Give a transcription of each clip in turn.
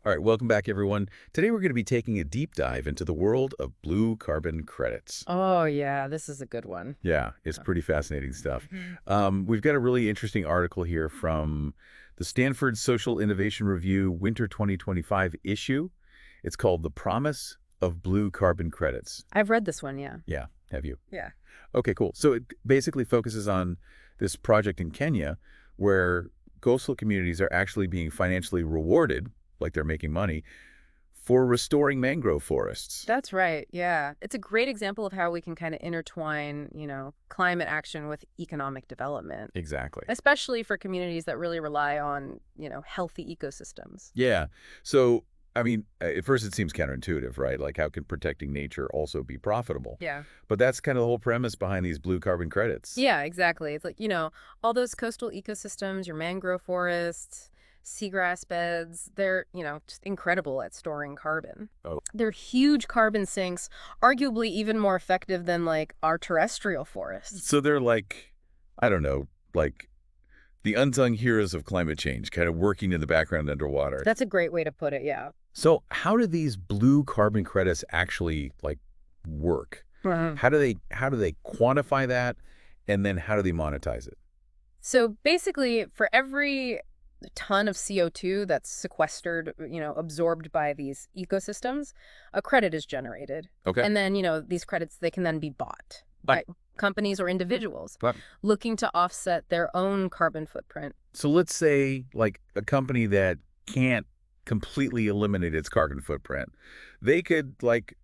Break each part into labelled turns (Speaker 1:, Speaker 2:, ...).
Speaker 1: All right, welcome back, everyone. Today we're going to be taking a deep dive into the world of blue carbon credits.
Speaker 2: Oh, yeah, this is a good one.
Speaker 1: Yeah, it's
Speaker 2: Uh,
Speaker 1: pretty fascinating stuff.
Speaker 2: mhm.
Speaker 1: We've got a really interesting article here from the Stanford Social Innovation Review Winter 2025 issue. It's called The Promise of Blue Carbon Credits.
Speaker 2: I've read this one, yeah.
Speaker 1: Yeah, have you?
Speaker 2: Yeah.
Speaker 1: Okay, cool. So it basically focuses on this project in Kenya where coastal communities are actually being financially rewarded, like they're making money, for restoring mangrove forests.
Speaker 2: That's right, yeah. It's a great example of how we can kind of intertwine, climate action with economic development,
Speaker 1: Exactly.
Speaker 2: especially for communities that really rely on, healthy ecosystems.
Speaker 1: Yeah. So, I mean, at first it seems counterintuitive, right? Like, how can protecting nature also be profitable?
Speaker 2: Yeah.
Speaker 1: But that's kind of the whole premise behind these blue carbon credits.
Speaker 2: Yeah, exactly. It's like, all those coastal ecosystems, your mangrove forests, seagrass beds, they're, just incredible at storing carbon.
Speaker 1: Oh,
Speaker 2: They're huge carbon sinks, arguably even more effective than like our terrestrial forests.
Speaker 1: so they're like, I don't know, like the unsung heroes of climate change, kind of working in the background underwater.
Speaker 2: That's a great way to put it, yeah.
Speaker 1: So, how do these blue carbon credits actually like work?
Speaker 2: Mhm.
Speaker 1: How do they quantify that, and then how do they monetize it?
Speaker 2: So basically, for every ton of CO2 that's sequestered, absorbed by these ecosystems, a credit is generated.
Speaker 1: Okay.
Speaker 2: And then, these credits, they can then be bought
Speaker 1: But
Speaker 2: by companies or individuals
Speaker 1: but
Speaker 2: looking to offset their own carbon footprint.
Speaker 1: so let's say like a company that can't completely eliminate its carbon footprint, they could like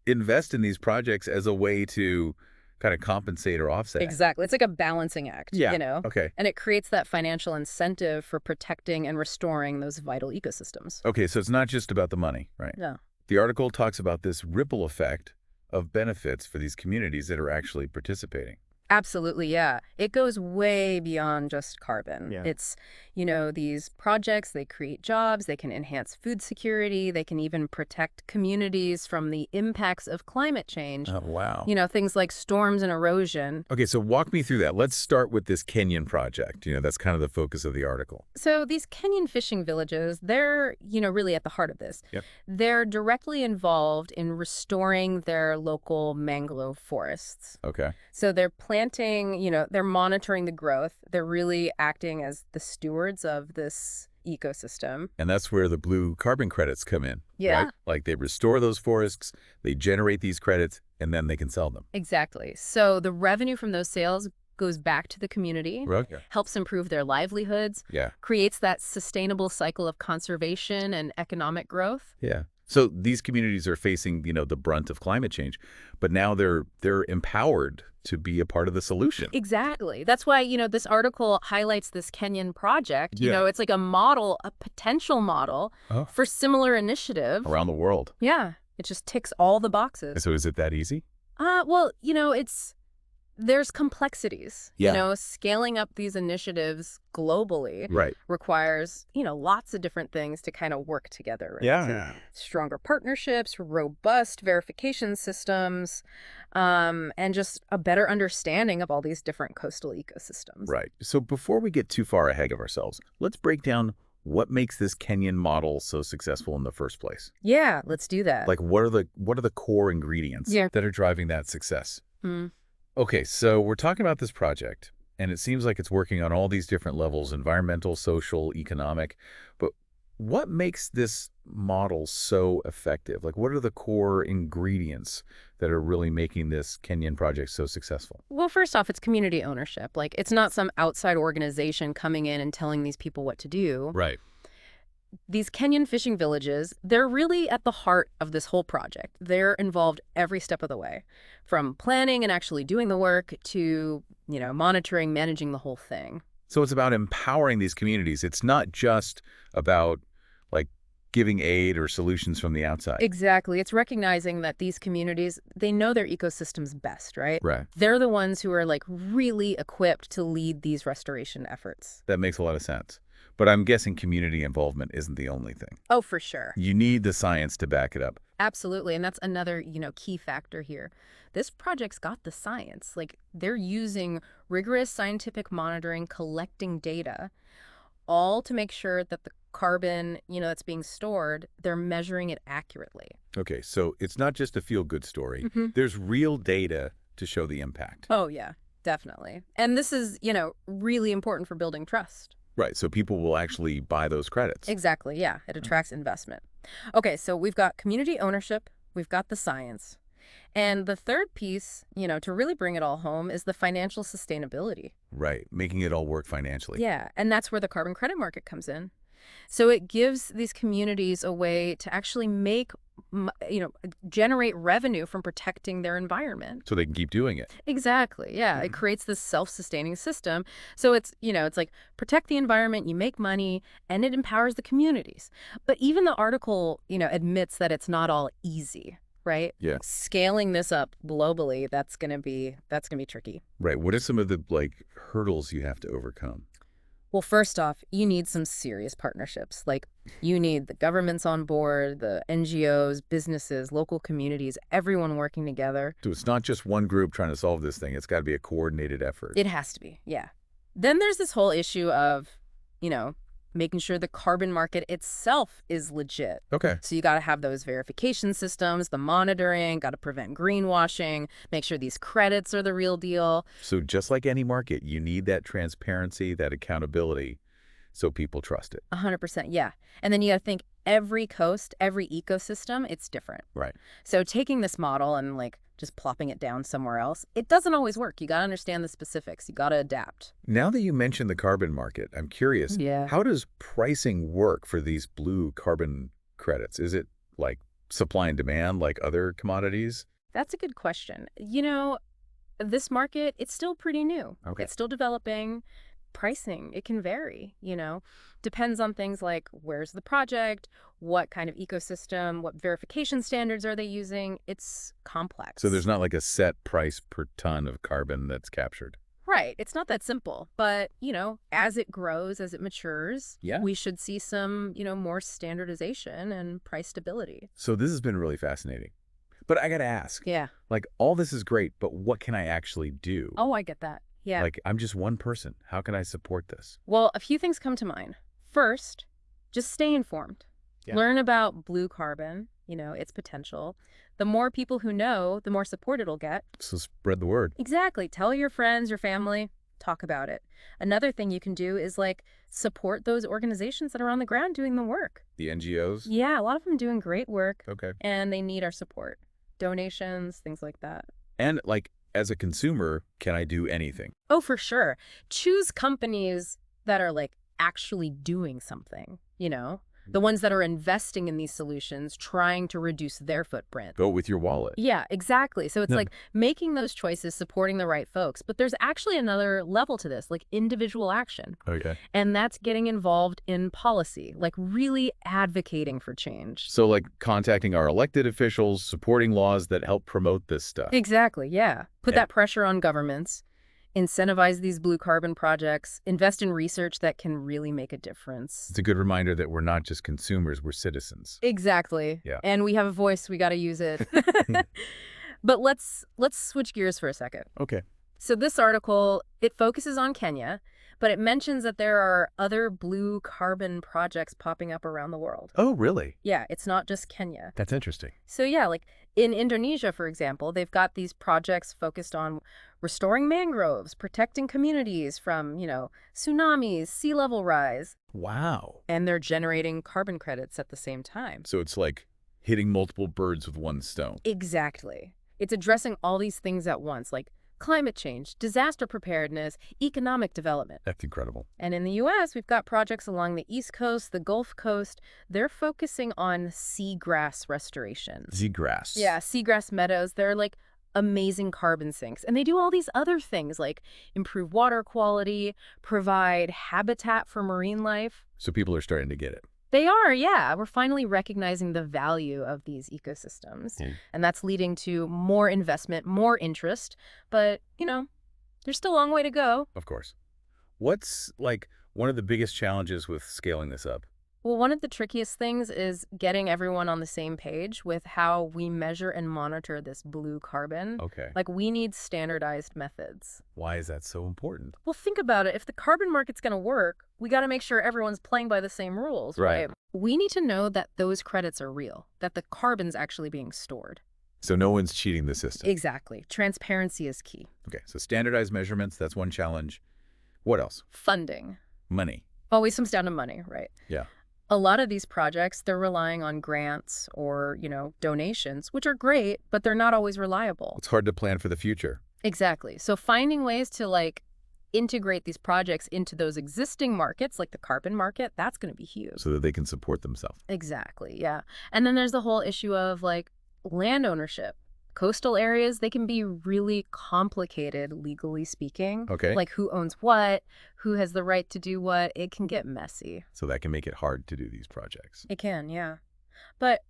Speaker 1: invest in these projects as a way to kind of compensate or offset.
Speaker 2: Exactly. It's like a balancing act,
Speaker 1: Yeah. Okay.
Speaker 2: and it creates that financial incentive for protecting and restoring those vital ecosystems.
Speaker 1: Okay, so it's not just about the money, right?
Speaker 2: Yeah.
Speaker 1: The article talks about this ripple effect of benefits for these communities that are actually participating.
Speaker 2: Absolutely, yeah. It goes way beyond just carbon.
Speaker 1: Yeah.
Speaker 2: It's, these projects, they create jobs, they can enhance food security, they can even protect communities from the impacts of climate change.
Speaker 1: Oh, wow.
Speaker 2: Things like storms and erosion.
Speaker 1: Okay, so walk me through that. Let's start with this Kenyan project. That's kind of the focus of the article.
Speaker 2: So these Kenyan fishing villages, they're, really at the heart of this.
Speaker 1: Yep.
Speaker 2: They're directly involved in restoring their local mangrove forests.
Speaker 1: Okay.
Speaker 2: So they're planting, they're monitoring the growth. They're really acting as the stewards of this ecosystem.
Speaker 1: And that's where the blue carbon credits come in,
Speaker 2: Yeah.
Speaker 1: right? Like they restore those forests, they generate these credits, and then they can sell them.
Speaker 2: Exactly. So the revenue from those sales goes back to the community,
Speaker 1: Okay.
Speaker 2: helps improve their livelihoods,
Speaker 1: Yeah.
Speaker 2: creates that sustainable cycle of conservation and economic growth.
Speaker 1: Yeah. So these communities are facing, the brunt of climate change, but now they're empowered to be a part of the solution.
Speaker 2: Exactly. That's why, this article highlights this Kenyan project.
Speaker 1: Yeah.
Speaker 2: It's like a model, a potential model
Speaker 1: Oh.
Speaker 2: for similar initiative.
Speaker 1: Around the world.
Speaker 2: Yeah. It just ticks all the
Speaker 1: And
Speaker 2: boxes.
Speaker 1: so is it that easy?
Speaker 2: Well, there's complexities.
Speaker 1: Yeah.
Speaker 2: Scaling up these initiatives globally
Speaker 1: Right.
Speaker 2: requires, lots of different things to kind of work together. Right?
Speaker 1: Yeah.
Speaker 2: Stronger partnerships, robust verification systems, and just a better understanding of all these different coastal ecosystems.
Speaker 1: Right. So before we get too far ahead of ourselves, let's break down what makes this Kenyan model so successful in the first place.
Speaker 2: Yeah, let's do that.
Speaker 1: Like what are the core ingredients
Speaker 2: Yeah.
Speaker 1: that are driving that success?
Speaker 2: Hmm.
Speaker 1: Okay, so we're talking about this project, and it seems like it's working on all these different levels, environmental, social, economic. But what makes this model so effective? Like, what are the core ingredients that are really making this Kenyan project so successful?
Speaker 2: Well, first off, it's community ownership. Like, it's not some outside organization coming in and telling these people what to do.
Speaker 1: Right.
Speaker 2: These Kenyan fishing villages, they're really at the heart of this whole project. They're involved every step of the way, from planning and actually doing the work to, monitoring, managing the whole thing.
Speaker 1: So it's about empowering these communities. It's not just about like giving aid or solutions from the outside.
Speaker 2: Exactly. It's recognizing that these communities, they know their ecosystems best, right?
Speaker 1: Right.
Speaker 2: They're the ones who are like really equipped to lead these restoration efforts.
Speaker 1: That makes a lot of sense. But I'm guessing community involvement isn't the only thing.
Speaker 2: Oh, for sure.
Speaker 1: You need the science to back it up.
Speaker 2: Absolutely. And that's another, key factor here. This project's got the science. Like, they're using rigorous scientific monitoring, collecting data, all to make sure that the carbon, that's being stored, they're measuring it accurately.
Speaker 1: Okay, so it's not just a feel-good story.
Speaker 2: hmm
Speaker 1: There's real data to show the impact.
Speaker 2: Oh, yeah, definitely. And this is, really important for building trust.
Speaker 1: Right, so people will actually buy those credits.
Speaker 2: Exactly, yeah. It attracts investment. Okay, so we've got community ownership, we've got the science. And the third piece, to really bring it all home is the financial sustainability.
Speaker 1: Right, making it all work financially.
Speaker 2: Yeah, and that's where the carbon credit market comes in. So it gives these communities a way to actually generate revenue from protecting their environment.
Speaker 1: So they can keep doing it.
Speaker 2: Exactly. Yeah. It creates this self-sustaining system. So it's like protect the environment, you make money, and it empowers the communities. But even the article, admits that it's not all easy, right?
Speaker 1: Yeah.
Speaker 2: Scaling this up globally, that's going to be tricky.
Speaker 1: Right, what are some of the, hurdles you have to overcome?
Speaker 2: Well, first off, you need some serious partnerships. Like, you need the governments on board, the NGOs, businesses, local communities, everyone working together.
Speaker 1: So it's not just one group trying to solve this thing. It's got to be a coordinated effort.
Speaker 2: It has to be, yeah. Then there's this whole issue of, making sure the carbon market itself is legit.
Speaker 1: Okay.
Speaker 2: So you got to have those verification systems, the monitoring, got to prevent greenwashing, make sure these credits are the real deal.
Speaker 1: So just like any market, you need that transparency, that accountability, so people trust it.
Speaker 2: 100%, yeah. And then you got to think every coast, every ecosystem, it's different.
Speaker 1: Right.
Speaker 2: So taking this model and just plopping it down somewhere else, it doesn't always work. You got to understand the specifics. You got to adapt.
Speaker 1: Now that you mentioned the carbon market, I'm curious,
Speaker 2: Yeah.
Speaker 1: how does pricing work for these blue carbon credits? Is it like supply and demand like other commodities?
Speaker 2: That's a good question. This market, it's still pretty new.
Speaker 1: Okay.
Speaker 2: It's still developing. Pricing, it can vary, depends on things like where's the project, what kind of ecosystem, what verification standards are they using. It's complex.
Speaker 1: So there's not like a set price per ton of carbon that's captured.
Speaker 2: Right. It's not that simple. But, as it grows, as it matures,
Speaker 1: Yeah.
Speaker 2: we should see some, more standardization and price stability.
Speaker 1: So this has been really fascinating. But I got to ask,
Speaker 2: Yeah.
Speaker 1: all this is great, but what can I actually do?
Speaker 2: Oh, I get that. Yeah.
Speaker 1: I'm just one person. How can I support this?
Speaker 2: Well, a few things come to mind. First, just stay informed.
Speaker 1: Yeah.
Speaker 2: Learn about blue carbon, its potential. The more people who know, the more support it'll get.
Speaker 1: So spread the word.
Speaker 2: Exactly. Tell your friends, your family, talk about it. Another thing you can do is support those organizations that are on the ground doing the work.
Speaker 1: The NGOs?
Speaker 2: Yeah, a lot of them doing great work.
Speaker 1: Okay.
Speaker 2: And they need our support. Donations, things like that.
Speaker 1: And as a consumer, can I do anything?
Speaker 2: Oh, for sure. Choose companies that are actually doing something, the ones that are investing in these solutions, trying to reduce their footprint.
Speaker 1: Vote with your wallet.
Speaker 2: Yeah, exactly. So it's
Speaker 1: Yeah.
Speaker 2: making those choices, supporting the right folks. But there's actually another level to this, individual action.
Speaker 1: Okay.
Speaker 2: And that's getting involved in policy, really advocating for change.
Speaker 1: So contacting our elected officials, supporting laws that help promote this stuff.
Speaker 2: Exactly, yeah. Put
Speaker 1: Yeah.
Speaker 2: that pressure on governments, incentivize these blue carbon projects, invest in research that can really make a difference.
Speaker 1: It's a good reminder that we're not just consumers, we're citizens.
Speaker 2: Exactly.
Speaker 1: Yeah.
Speaker 2: And we have a voice, we got to use it. But let's switch gears for a second.
Speaker 1: Okay.
Speaker 2: So this article, it focuses on Kenya, but it mentions that there are other blue carbon projects popping up around the world.
Speaker 1: Oh, really?
Speaker 2: Yeah, it's not just Kenya.
Speaker 1: That's interesting.
Speaker 2: So yeah, in Indonesia, for example, they've got these projects focused on restoring mangroves, protecting communities from, tsunamis, sea level rise,
Speaker 1: Wow.
Speaker 2: and they're generating carbon credits at the same time.
Speaker 1: So it's like hitting multiple birds with one stone.
Speaker 2: Exactly. It's addressing all these things at once, like climate change, disaster preparedness, economic development.
Speaker 1: That's incredible.
Speaker 2: And in the U.S., we've got projects along the East Coast, the Gulf Coast. They're focusing on seagrass restoration.
Speaker 1: Seagrass.
Speaker 2: Yeah, seagrass meadows. They're amazing carbon sinks. And they do all these other things like improve water quality, provide habitat for marine life.
Speaker 1: So people are starting to get it.
Speaker 2: They are, yeah. We're finally recognizing the value of these ecosystems. And that's leading to more investment, more interest. But, there's still a long way to go.
Speaker 1: Of course. What's one of the biggest challenges with scaling this up?
Speaker 2: Well, one of the trickiest things is getting everyone on the same page with how we measure and monitor this blue carbon.
Speaker 1: Okay.
Speaker 2: Like, we need standardized methods.
Speaker 1: Why is that so important?
Speaker 2: Well, think about it. If the carbon market's going to work, we got to make sure everyone's playing by the same rules,
Speaker 1: Right.
Speaker 2: right? We need to know that those credits are real, that the carbon's actually being stored.
Speaker 1: So no one's cheating the system.
Speaker 2: Exactly. Transparency is key.
Speaker 1: Okay, so standardized measurements, that's one challenge. What else?
Speaker 2: Funding
Speaker 1: Money.
Speaker 2: always comes down to money, right?
Speaker 1: Yeah.
Speaker 2: A lot of these projects, they're relying on grants or, donations, which are great, but they're not always reliable.
Speaker 1: It's hard to plan for the future.
Speaker 2: Exactly. So finding ways to integrate these projects into those existing markets, like the carbon market, that's going to be huge.
Speaker 1: So that they can support themselves.
Speaker 2: Exactly. Yeah. And then there's the whole issue of land ownership. Coastal areas, they can be really complicated, legally speaking.
Speaker 1: Okay.
Speaker 2: Like who owns what, who has the right to do what. It can get messy.
Speaker 1: So that can make it hard to do these projects.
Speaker 2: It can, yeah. But,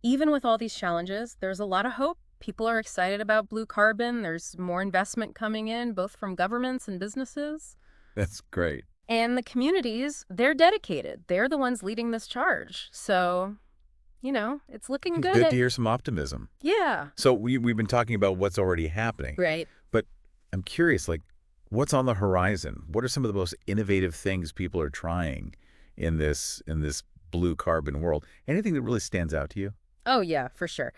Speaker 2: even with all these challenges, there's a lot of hope. People are excited about blue carbon. There's more investment coming in, both from governments and businesses.
Speaker 1: That's great.
Speaker 2: And the communities, they're dedicated. They're the ones leading this charge. So, it's looking good.
Speaker 1: Good to hear some optimism.
Speaker 2: Yeah.
Speaker 1: So we've been talking about what's already happening.
Speaker 2: Right.
Speaker 1: But I'm curious, what's on the horizon? What are some of the most innovative things people are trying in this blue carbon world? Anything that really stands out to you?
Speaker 2: Oh, yeah, for sure.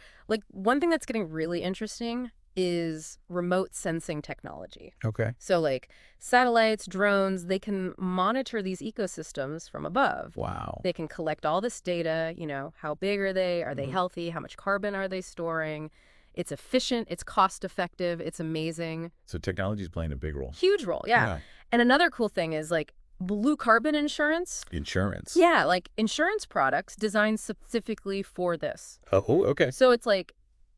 Speaker 2: One thing that's getting really interesting is remote sensing technology.
Speaker 1: Okay.
Speaker 2: So satellites, drones, they can monitor these ecosystems from above.
Speaker 1: Wow.
Speaker 2: They can collect all this data, how big are they? Are they
Speaker 1: Mhm.
Speaker 2: healthy? How much carbon are they storing? It's efficient, it's cost effective, it's amazing.
Speaker 1: So technology is playing a big role.
Speaker 2: Huge role, yeah. And another cool thing is blue carbon insurance.
Speaker 1: Insurance.
Speaker 2: Yeah, insurance products designed specifically for this.
Speaker 1: Oh, okay.
Speaker 2: So it's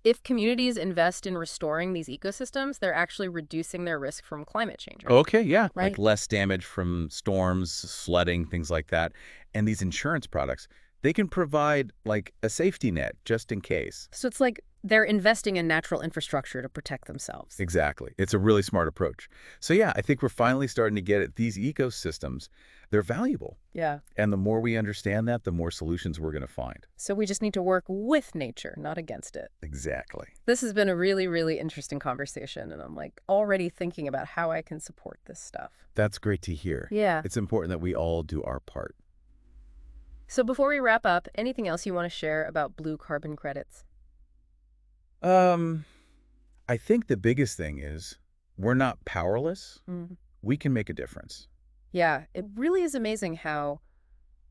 Speaker 2: if communities invest in restoring these ecosystems, they're actually reducing their risk from climate change. Right?
Speaker 1: Okay, yeah.
Speaker 2: Right.
Speaker 1: Like less damage from storms, flooding, things like that. And these insurance products, they can provide a safety net just in case.
Speaker 2: So it's they're investing in natural infrastructure to protect themselves.
Speaker 1: Exactly. It's a really smart approach. So yeah, I think we're finally starting to get it. These ecosystems, they're valuable.
Speaker 2: Yeah.
Speaker 1: And the more we understand that, the more solutions we're going to find.
Speaker 2: So we just need to work with nature, not against it.
Speaker 1: Exactly.
Speaker 2: This has been a really, really interesting conversation, and I'm already thinking about how I can support this stuff.
Speaker 1: That's great to hear.
Speaker 2: Yeah.
Speaker 1: It's important that we all do our part.
Speaker 2: So before we wrap up, anything else you want to share about blue carbon credits?
Speaker 1: I think the biggest thing is we're not powerless.
Speaker 2: Mm.
Speaker 1: We can make a difference.
Speaker 2: Yeah, it really is amazing how,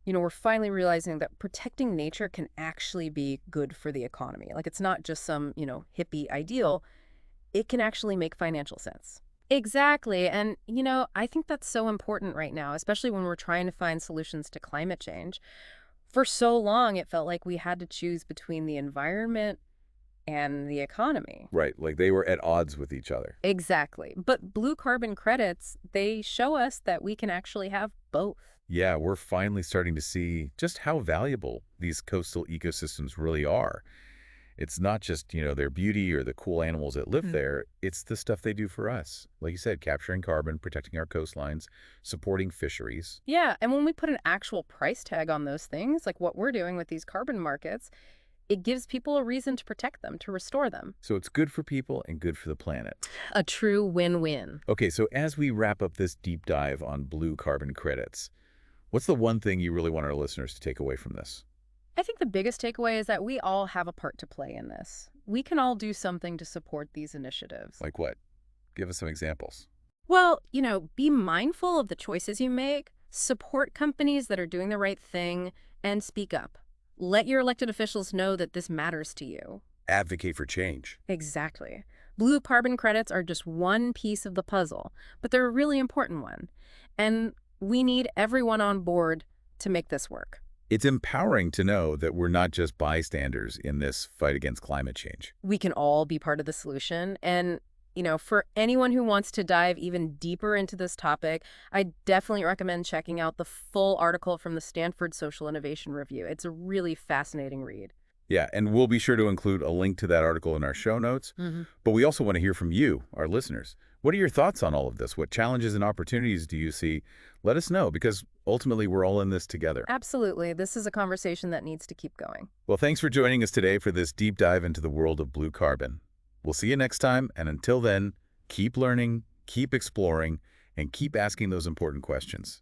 Speaker 2: we're finally realizing that protecting nature can actually be good for the economy. It's not just some, hippie ideal. It can actually make financial sense. Exactly. And, I think that's so important right now, especially when we're trying to find solutions to climate change. For so long, it felt like we had to choose between the environment and the economy.
Speaker 1: Right. They were at odds with each other.
Speaker 2: Exactly. But blue carbon credits, they show us that we can actually have both.
Speaker 1: Yeah, we're finally starting to see just how valuable these coastal ecosystems really are. It's not just, their beauty or the cool animals that live there. It's the stuff they do for us. Like you said, capturing carbon, protecting our coastlines, supporting fisheries.
Speaker 2: Yeah, and when we put an actual price tag on those things, like what we're doing with these carbon markets, it gives people a reason to protect them, to restore them.
Speaker 1: So it's good for people and good for the planet.
Speaker 2: A true win-win.
Speaker 1: Okay, so as we wrap up this deep dive on blue carbon credits, what's the one thing you really want our listeners to take away from this?
Speaker 2: I think the biggest takeaway is that we all have a part to play in this. We can all do something to support these initiatives.
Speaker 1: Like what? Give us some examples.
Speaker 2: Well, be mindful of the choices you make, support companies that are doing the right thing, and speak up. Let your elected officials know that this matters to you.
Speaker 1: Advocate for change.
Speaker 2: Exactly. Blue carbon credits are just one piece of the puzzle, but they're a really important one. And we need everyone on board to make this work.
Speaker 1: It's empowering to know that we're not just bystanders in this fight against climate change.
Speaker 2: We can all be part of the solution. And, for anyone who wants to dive even deeper into this topic, I definitely recommend checking out the full article from the Stanford Social Innovation Review. It's a really fascinating read.
Speaker 1: Yeah, and we'll be sure to include a link to that article in our show notes. But we also want to hear from you, our listeners. What are your thoughts on all of this? What challenges and opportunities do you see? Let us know, because ultimately we're all in this together.
Speaker 2: Absolutely. This is a conversation that needs to keep going.
Speaker 1: Well, thanks for joining us today for this deep dive into the world of blue carbon. We'll see you next time, and until then, keep learning, keep exploring, and keep asking those important questions.